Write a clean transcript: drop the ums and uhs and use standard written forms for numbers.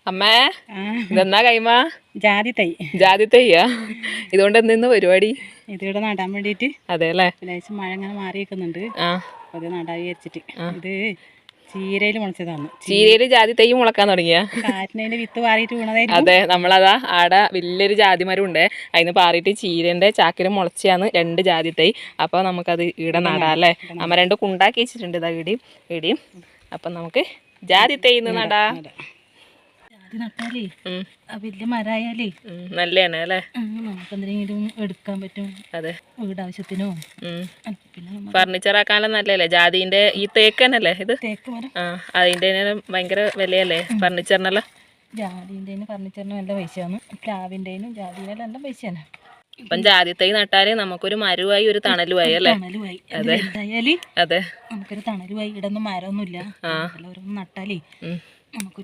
അമ്മേ ഇതെന്നാ കൈമ? ജാതി തൈ. ജാതി തൈയാ? ഇതുകൊണ്ട് എന്തെന്ന് പരിപാടി? ഇതിവിടെ നടാൻ വേണ്ടിട്ട്. അതെ അല്ലേ? ലേശം മഴ ഇങ്ങനെ മാറി നിൽക്കുന്നുണ്ട്. അത് നടാൻ വിചാരിച്ചിട്ട്. ഇത് ചീരയിൽ മുളച്ചതാണ്. ചീരയില് ജാതി തൈ മുളക്കാൻ തുടങ്ങിയ? കാറ്റിനതിന്റെ വിത്ത് പാറിയിട്ട് വീണതായിരുന്നു. അതെ, നമ്മളതാ ആടെ വലിയൊരു ജാതിമരം ഉണ്ട്. അതിന് പാറിയിട്ട് ചീരന്റെ ചാക്കിന് മുളച്ചാണ് 2 ജാതി തൈ. അപ്പൊ നമുക്കത് ഇവിടെ നടാം അല്ലേ? അമ്മ 2 കുണ്ടാക്കി വെച്ചിട്ടുണ്ട് ഇതാ ഇടിയും. അപ്പൊ നമുക്ക് ജാതി തൈ നടാ. ജാതി നട്ടാലേ വലിയ മരമായാലേ നല്ലതാണ് അല്ലേ? നമുക്ക് എന്തെങ്കിലും എടുക്കാൻ പറ്റും. അതെ, വീടാവശ്യത്തിനോ പിന്നെ ഫർണിച്ചർ ആക്കാനും നല്ലല്ലേ? ജാതിന്റെ ഈ തേക്ക് തന്നെയല്ലേ ഇത്? തേക്ക് മരം. അതിന്റെ ഭയങ്കര വിലയല്ലേ ഫർണിച്ചറിനെല്ലാം? ജാതിന്റെ ഫർണിച്ചറിന് നല്ല പൈസയാണ്. പ്ലാവിന്റെനും ജാതിയുടെ നല്ല പൈസയാണ്. അപ്പം ജാതി തൈ നട്ടാല് നമുക്കൊരു മരമായി ഒരു തണലുമായി അല്ലേ? അതെ, അതെ, നമുക്കൊരു തണലുമായി. ഇവിടെ ഒന്നും മരമൊന്നുമില്ല. ഓരോന്നും നട്ടാലേ നമുക്ക്